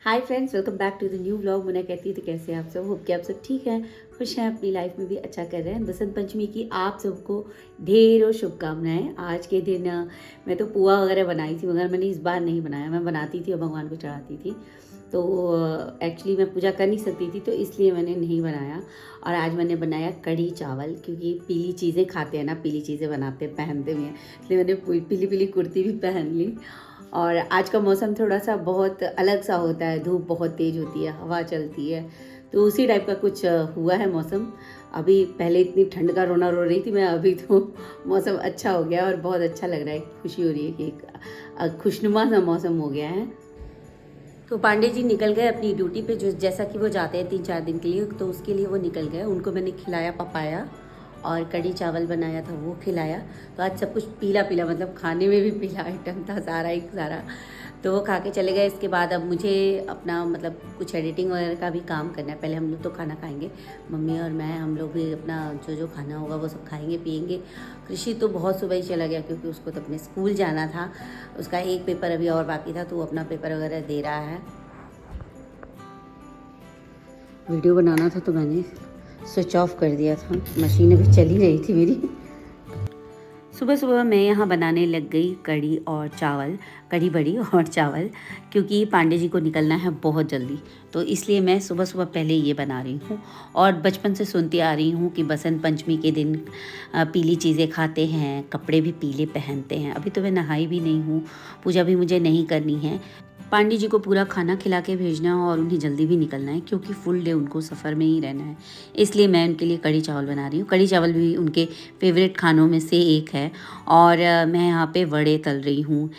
Hi friends, welcome back to the new vlog. Munna कहती है तो कैसे आप सब, होप कि आप सब ठीक हैं, खुश हैं, अपनी लाइफ में भी अच्छा कर रहे हैं। बसंत पंचमी की आप सबको ढेरों शुभकामनाएं। आज के दिन मैं तो पुआ वगैरह बनाई थी, मगर मैंने इस बार नहीं बनाया। मैं बनाती थी और भगवान को चढ़ाती थी, तो एक्चुअली मैं पूजा कर नहीं सकती थी, तो इसलिए मैंने नहीं बनाया। और आज मैंने बनाया कढ़ी चावल, क्योंकि पीली चीज़ें खाते हैं ना, पीली चीज़ें बनाते पहनते भी हैं, इसलिए मैंने पीली पीली कुर्ती भी पहन ली। और आज का मौसम थोड़ा सा बहुत अलग सा होता है, धूप बहुत तेज़ होती है, हवा चलती है, तो उसी टाइप का कुछ हुआ है मौसम। अभी पहले इतनी ठंड का रोना रो रही थी मैं, अभी तो मौसम अच्छा हो गया और बहुत अच्छा लग रहा है। खुशी हो रही है कि एक खुशनुमा सा मौसम हो गया है। तो पांडे जी निकल गए अपनी ड्यूटी पे, जो जैसा कि वो जाते हैं 3-4 दिन के लिए, तो उसके लिए वो निकल गए। उनको मैंने खिलाया पपाया और कढ़ी चावल बनाया था, वो खिलाया। तो आज सब कुछ पीला पीला, मतलब खाने में भी पीला आइटम था सारा एक सारा, तो वो खा के चले गए। इसके बाद अब मुझे अपना मतलब कुछ एडिटिंग वगैरह का भी काम करना है। पहले हम लोग तो खाना खाएंगे, मम्मी और मैं, हम लोग भी अपना जो जो खाना होगा वो सब खाएंगे पिएंगे। कृषि तो बहुत सुबह ही चला गया, क्योंकि उसको तो अपने स्कूल जाना था। उसका एक पेपर अभी और बाकी था, तो वो अपना पेपर वगैरह दे रहा है। वीडियो बनाना था तो मैंने स्विच ऑफ कर दिया था, मशीन अभी चली रही थी मेरी। सुबह सुबह मैं यहाँ बनाने लग गई कढ़ी और चावल, कढ़ी बड़ी और चावल, क्योंकि पांडे जी को निकलना है बहुत जल्दी, तो इसलिए मैं सुबह सुबह पहले ये बना रही हूँ। और बचपन से सुनती आ रही हूँ कि बसंत पंचमी के दिन पीली चीज़ें खाते हैं, कपड़े भी पीले पहनते हैं। अभी तो मैं नहाई भी नहीं हूँ, पूजा भी मुझे नहीं करनी है। पांडे जी को पूरा खाना खिला के भेजना है और उन्हें जल्दी भी निकलना है, क्योंकि फुल डे उनको सफ़र में ही रहना है। इसलिए मैं उनके लिए कढ़ी चावल बना रही हूँ। कढ़ी चावल भी उनके फेवरेट खानों में से एक है। और मैं यहाँ पे वड़े तल रही हूँ।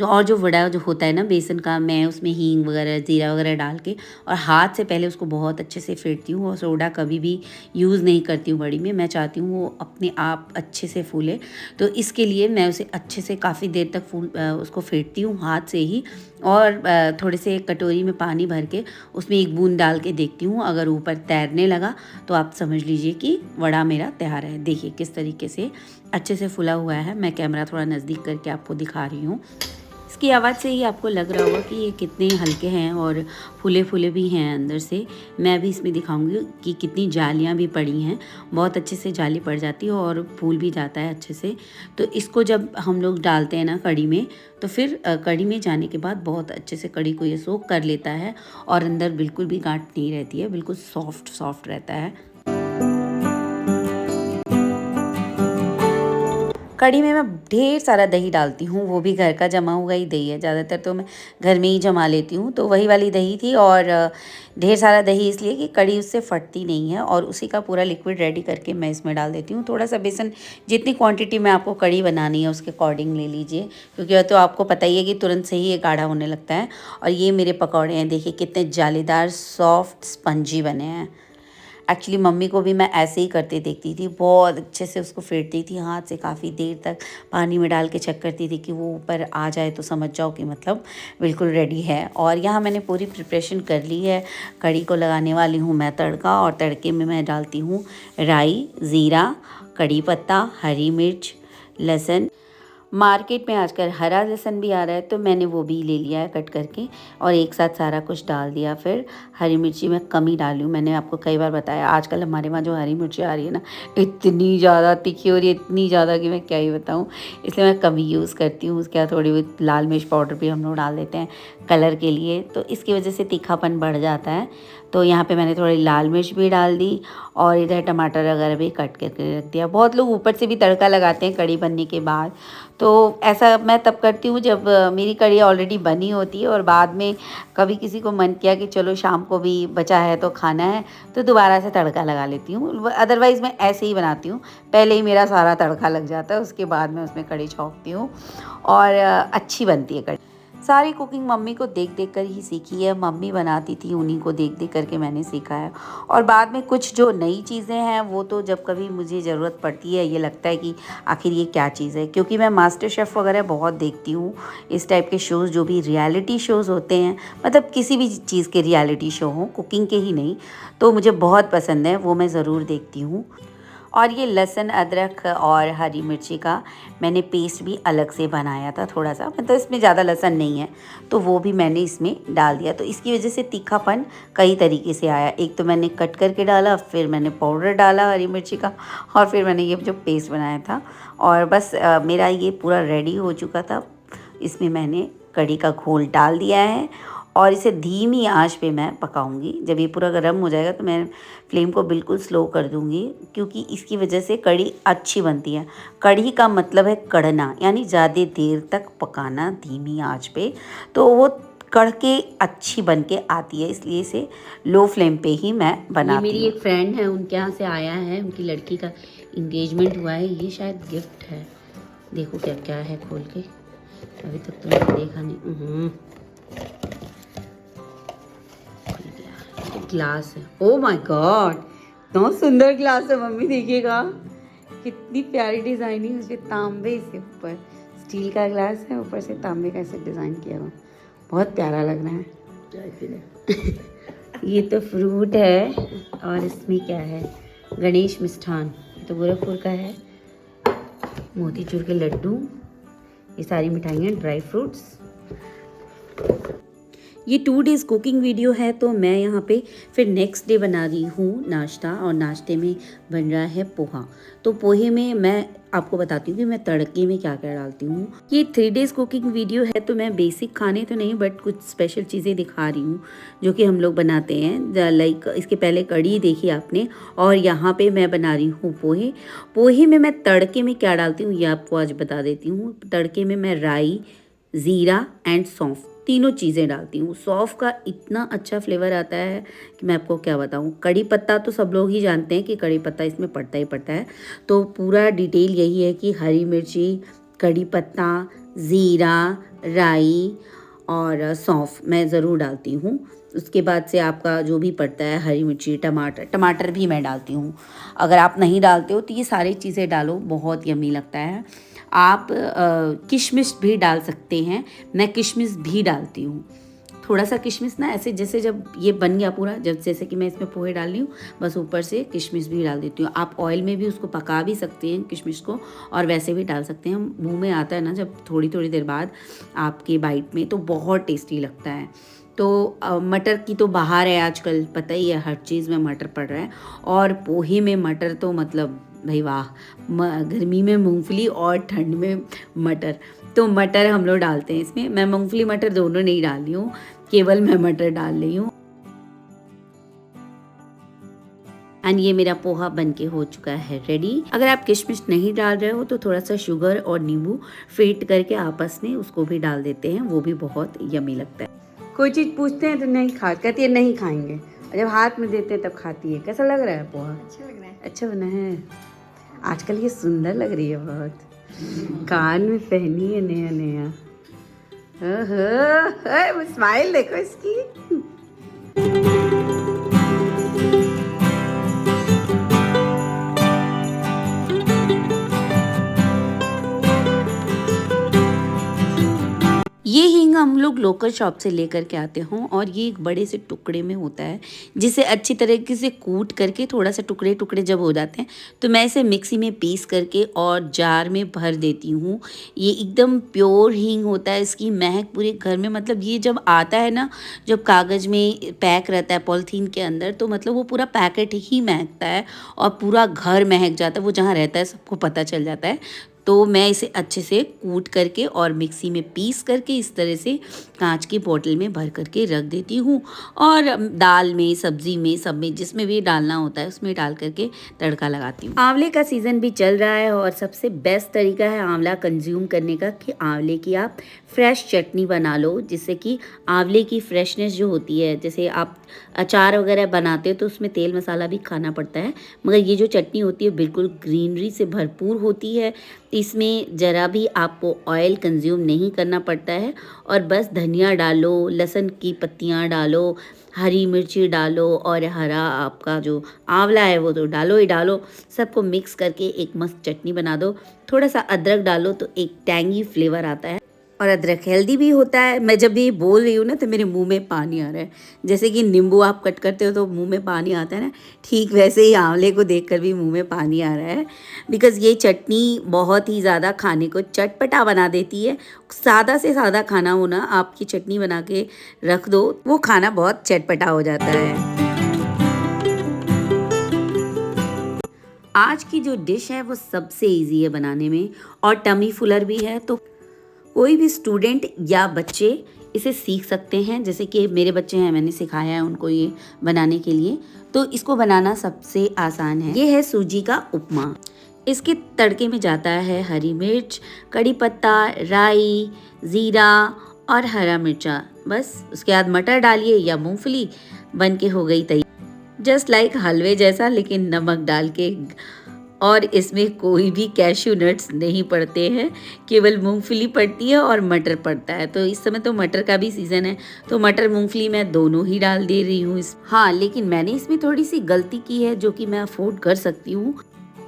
और जो वड़ा जो होता है ना बेसन का, मैं उसमें हींग वगैरह जीरा वगैरह डाल के और हाथ से पहले उसको बहुत अच्छे से फेंटती हूँ। और सोडा कभी भी यूज़ नहीं करती हूँ बड़ी में। मैं चाहती हूँ वो अपने आप अच्छे से फूले, तो इसके लिए मैं उसे अच्छे से काफ़ी देर तक उसको फेंटती हूँ हाथ से ही। और थोड़े से कटोरी में पानी भर के उसमें एक बूंद डाल के देखती हूँ, अगर ऊपर तैरने लगा तो आप समझ लीजिए कि वड़ा मेरा तैयार है। देखिए किस तरीके से अच्छे से फुला हुआ है। मैं कैमरा थोड़ा नज़दीक करके आपको दिखा रही हूँ। इसकी आवाज़ से ही आपको लग रहा होगा कि ये कितने हल्के हैं और फूले फूले भी हैं अंदर से। मैं भी इसमें दिखाऊंगी कि कितनी जालियाँ भी पड़ी हैं, बहुत अच्छे से जाली पड़ जाती है और फूल भी जाता है अच्छे से। तो इसको जब हम लोग डालते हैं ना कढ़ी में, तो फिर कढ़ी में जाने के बाद बहुत अच्छे से कढ़ी को ये सोख कर लेता है और अंदर बिल्कुल भी गांठ नहीं रहती है, बिल्कुल सॉफ्ट सॉफ्ट रहता है। कढ़ी में मैं ढेर सारा दही डालती हूँ, वो भी घर का जमा हुआ ही दही है। ज़्यादातर तो मैं घर में ही जमा लेती हूँ, तो वही वाली दही थी। और ढेर सारा दही इसलिए कि कढ़ी उससे फटती नहीं है। और उसी का पूरा लिक्विड रेडी करके मैं इसमें डाल देती हूँ। थोड़ा सा बेसन, जितनी क्वांटिटी में आपको कढ़ी बनानी है उसके अकॉर्डिंग ले लीजिए, क्योंकि तो आपको पता ही है कि तुरंत से ही ये गाढ़ा होने लगता है। और ये मेरे पकौड़े हैं, देखिए कितने जालीदार सॉफ्ट स्पंजी बने हैं। एक्चुअली मम्मी को भी मैं ऐसे ही करते देखती थी, बहुत अच्छे से उसको फेंटती थी हाथ से, काफ़ी देर तक पानी में डाल के चेक करती थी कि वो ऊपर आ जाए तो समझ जाओ कि मतलब बिल्कुल रेडी है। और यहाँ मैंने पूरी प्रिपरेशन कर ली है। कढ़ी को लगाने वाली हूँ मैं तड़का, और तड़के में मैं डालती हूँ राई, ज़ीरा, कड़ी पत्ता, हरी मिर्च, लहसुन। मार्केट में आजकल हरा लहसुन भी आ रहा है, तो मैंने वो भी ले लिया है कट करके, और एक साथ सारा कुछ डाल दिया। फिर हरी मिर्ची मैं कम ही डाली हूँ। मैंने आपको कई बार बताया, आजकल हमारे वहाँ जो हरी मिर्ची आ रही है ना, इतनी ज़्यादा तीखी हो रही है, इतनी ज़्यादा कि मैं क्या ही बताऊँ। इसलिए मैं कम ही यूज़ करती हूँ। उसके बाद थोड़ी बहुत लाल मिर्च पाउडर भी हम लोग डाल देते हैं कलर के लिए, तो इसकी वजह से तीखापन बढ़ जाता है। तो यहाँ पे मैंने थोड़ी लाल मिर्च भी डाल दी, और इधर टमाटर वगैरह भी कट करके रख दिया। बहुत लोग ऊपर से भी तड़का लगाते हैं कढ़ी बनने के बाद, तो ऐसा मैं तब करती हूँ जब मेरी कढ़ी ऑलरेडी बनी होती है, और बाद में कभी किसी को मन किया कि चलो शाम को भी बचा है तो खाना है, तो दोबारा से तड़का लगा लेती हूँ। अदरवाइज़ मैं ऐसे ही बनाती हूँ, पहले ही मेरा सारा तड़का लग जाता है, उसके बाद मैं उसमें कढ़ी छौंकती हूँ, और अच्छी बनती है कढ़ी। सारी कुकिंग मम्मी को देख देख कर ही सीखी है। मम्मी बनाती थी, उन्हीं को देख देख करके मैंने सीखा है। और बाद में कुछ जो नई चीज़ें हैं, वो तो जब कभी मुझे ज़रूरत पड़ती है, ये लगता है कि आखिर ये क्या चीज़ है, क्योंकि मैं मास्टर शेफ़ वगैरह बहुत देखती हूँ। इस टाइप के शोज़, जो भी रियलिटी शोज़ होते हैं, मतलब किसी भी चीज़ के रियलिटी शो हों, कुकिंग के ही नहीं, तो मुझे बहुत पसंद है, वो मैं ज़रूर देखती हूँ। और ये लहसुन अदरक और हरी मिर्ची का मैंने पेस्ट भी अलग से बनाया था थोड़ा सा, मतलब इसमें ज़्यादा लहसुन नहीं है तो वो भी मैंने इसमें डाल दिया। तो इसकी वजह से तीखापन कई तरीके से आया। एक तो मैंने कट करके डाला, फिर मैंने पाउडर डाला हरी मिर्ची का, और फिर मैंने ये जो पेस्ट बनाया था। और बस मेरा ये पूरा रेडी हो चुका था। इसमें मैंने कढ़ी का घोल डाल दिया है और इसे धीमी आंच पे मैं पकाऊंगी। जब ये पूरा गर्म हो जाएगा तो मैं फ्लेम को बिल्कुल स्लो कर दूंगी, क्योंकि इसकी वजह से कढ़ी अच्छी बनती है। कढ़ी का मतलब है कढ़ना, यानी ज़्यादा देर तक पकाना धीमी आंच पे, तो वो कढ़ के अच्छी बन के आती है। इसलिए इसे लो फ्लेम पे ही मैं बनाती हूँ। मेरी एक फ्रेंड है, उनके यहाँ से आया है, उनकी लड़की का इंगेजमेंट हुआ है। ये शायद गिफ्ट है, देखो क्या क्या है खोल के, अभी तक तो मैंने देखा नहीं। ग्लास है, ओ माय गॉड, बहुत सुंदर ग्लास है मम्मी, देखिएगा कितनी प्यारी डिजाइनिंग। उसके तांबे से ऊपर स्टील का ग्लास है, ऊपर से तांबे का ऐसे डिजाइन किया हुआ, बहुत प्यारा लग रहा है। ये तो फ्रूट है, और इसमें क्या है, गणेश मिष्ठान, तो गोरखपुर का है, मोतीचूर के लड्डू, ये सारी मिठाइयाँ, ड्राई फ्रूट्स। ये 2 डेज़ कुकिंग वीडियो है, तो मैं यहाँ पे फिर नेक्स्ट डे बना रही हूँ नाश्ता, और नाश्ते में बन रहा है पोहा। तो पोहे में मैं आपको बताती हूँ कि मैं तड़के में क्या क्या डालती हूँ। ये 3 डेज़ कुकिंग वीडियो है, तो मैं बेसिक खाने तो नहीं बट कुछ स्पेशल चीज़ें दिखा रही हूँ जो कि हम लोग बनाते हैं। लाइक इसके पहले कढ़ी देखी आपने, और यहाँ पे मैं बना रही हूँ पोहे। पोहे में मैं तड़के में क्या डालती हूँ ये आपको आज बता देती हूँ। तड़के में मैं राई, ज़ीरा एंड सौंफ, तीनों चीज़ें डालती हूँ। सौंफ का इतना अच्छा फ्लेवर आता है कि मैं आपको क्या बताऊँ। कड़ी पत्ता तो सब लोग ही जानते हैं कि कड़ी पत्ता इसमें पड़ता ही पड़ता है, तो पूरा डिटेल यही है कि हरी मिर्ची, कड़ी पत्ता, ज़ीरा, राई और सौंफ मैं ज़रूर डालती हूँ। उसके बाद से आपका जो भी पड़ता है, हरी मिर्ची, टमाटर भी मैं डालती हूँ। अगर आप नहीं डालते हो तो ये सारी चीज़ें डालो, बहुत यम्मी लगता है। आप किशमिश भी डाल सकते हैं, मैं किशमिश भी डालती हूँ। थोड़ा सा किशमिश ना ऐसे, जैसे जब ये बन गया पूरा, जब जैसे कि मैं इसमें पोहे डाल रही हूँ, बस ऊपर से किशमिश भी डाल देती हूँ। आप ऑयल में भी उसको पका भी सकते हैं किशमिश को, और वैसे भी डाल सकते हैं। मुंह में आता है ना जब थोड़ी थोड़ी देर बाद आपके बाइट में, तो बहुत टेस्टी लगता है। तो मटर की तो बाहर है आजकल, पता ही है, हर चीज़ में मटर पड़ रहा है, और पोहे में मटर तो मतलब भाई वाह, गर्मी में मूंगफली और ठंड में मटर, तो मटर हम लोग डालते हैं इसमें। मैं मूंगफली मटर दोनों नहीं डाल रही हूँ, केवल मैं मटर डाल रही हूँ। एंड ये मेरा पोहा बनके हो चुका है रेडी। अगर आप किशमिश नहीं डाल रहे हो तो थोड़ा सा शुगर और नींबू फेंट करके आपस में उसको भी डाल देते हैं, वो भी बहुत यमी लगता है। कोई चीज़ पूछते हैं तो नहीं खा, कहती है नहीं खाएंगे, और जब हाथ में देते हैं तब खाती है। कैसा लग रहा है पोहा? अच्छा लग रहा है। अच्छा बना है। आजकल ये सुंदर लग रही है बहुत, कान में पहनी है नया नया। स्माइल देखो इसकी। ये हींग हम लोग लोकल शॉप से लेकर के आते हों, और ये एक बड़े से टुकड़े में होता है, जिसे अच्छी तरीके से कूट करके थोड़ा सा टुकड़े टुकड़े जब हो जाते हैं तो मैं इसे मिक्सी में पीस करके और जार में भर देती हूँ। ये एकदम प्योर हींग होता है, इसकी महक पूरे घर में, मतलब ये जब आता है ना, जब कागज़ में पैक रहता है पॉलीथीन के अंदर, तो मतलब वो पूरा पैकेट ही महकता है और पूरा घर महक जाता है, वो जहाँ रहता है सबको पता चल जाता है। तो मैं इसे अच्छे से कूट करके और मिक्सी में पीस करके इस तरह से कांच की बोतल में भर करके रख देती हूँ, और दाल में, सब्जी में, सब में जिसमें भी डालना होता है उसमें डाल करके तड़का लगाती हूँ। आंवले का सीज़न भी चल रहा है, और सबसे बेस्ट तरीका है आंवला कंज्यूम करने का कि आंवले की आप फ्रेश चटनी बना लो, जिससे कि आंवले की फ्रेशनेस जो होती है, जैसे आप अचार वगैरह बनाते हो तो उसमें तेल मसाला भी खाना पड़ता है, मगर ये जो चटनी होती है बिल्कुल ग्रीनरी से भरपूर होती है। इसमें ज़रा भी आपको ऑयल कंज्यूम नहीं करना पड़ता है, और बस धनिया डालो, लहसुन की पत्तियाँ डालो, हरी मिर्ची डालो, और हरा आपका जो आंवला है वो तो डालो ही डालो। सबको मिक्स करके एक मस्त चटनी बना दो। थोड़ा सा अदरक डालो तो एक टैंगी फ्लेवर आता है। और अदरक हेल्दी भी होता है। मैं जब भी बोल रही हूँ ना तो मेरे मुंह में पानी आ रहा है। जैसे कि नींबू आप कट करते हो तो मुंह में पानी आता है ना, ठीक वैसे ही आंवले को देखकर भी मुंह में पानी आ रहा है। बिकॉज़ ये चटनी बहुत ही ज़्यादा खाने को चटपटा बना देती है। सादा से सादा खाना हो ना, आपकी चटनी बना के रख दो, वो खाना बहुत चटपटा हो जाता है। आज की जो डिश है वो सबसे ईज़ी है बनाने में और टमी फुलर भी है, तो कोई भी स्टूडेंट या बच्चे इसे सीख सकते हैं। जैसे कि मेरे बच्चे हैं, मैंने सिखाया है उनको ये बनाने के लिए। तो इसको बनाना सबसे आसान है। ये है सूजी का उपमा। इसके तड़के में जाता है हरी मिर्च, कड़ी पत्ता, राई, ज़ीरा और हरा मिर्चा। बस उसके बाद मटर डालिए या मूंगफली, बन के हो गई तैयार। जस्ट लाइक हलवे जैसा, लेकिन नमक डाल के। और इसमें कोई भी कैश्यू नट्स नहीं पड़ते हैं, केवल मूंगफली पड़ती है और मटर पड़ता है। तो इस समय तो मटर का भी सीज़न है, तो मटर मूंगफली मैं दोनों ही डाल दे रही हूँ हाँ, लेकिन मैंने इसमें थोड़ी सी गलती की है जो कि मैं अफोर्ड कर सकती हूँ।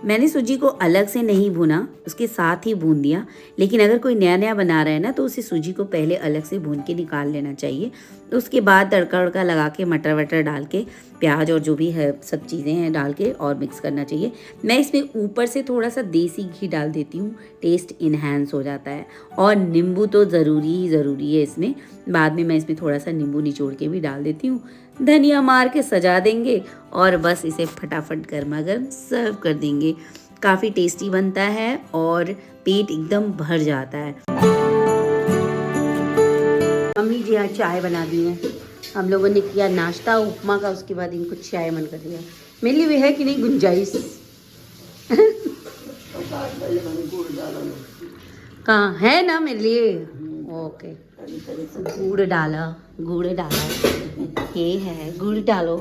मैंने सूजी को अलग से नहीं भूना, उसके साथ ही भून दिया। लेकिन अगर कोई नया नया बना रहा है ना, तो उसे सूजी को पहले अलग से भून के निकाल लेना चाहिए। उसके बाद तड़का वड़का लगा के मटर वटर डाल के, प्याज और जो भी है सब चीज़ें हैं डाल के और मिक्स करना चाहिए। मैं इसमें ऊपर से थोड़ा सा देसी घी डाल देती हूँ, टेस्ट इन्हेंस हो जाता है। और नींबू तो ज़रूरी ही ज़रूरी है इसमें। बाद में मैं इसमें थोड़ा सा नींबू निचोड़ के भी डाल देती हूँ। धनिया मार के सजा देंगे और बस इसे फटाफट गर्मा गर्म सर्व कर देंगे। काफ़ी टेस्टी बनता है और पेट एकदम भर जाता है। मम्मी जी आज चाय बना दी है। हम लोगों ने किया नाश्ता उपमा का, उसके बाद इनको चाय मन कर दिया। मेरे लिए भी है कि नहीं गुंजाइश? कहाँ है ना मेरे लिए? ओके, गुड़ डाला, ये है गुड़ डालो।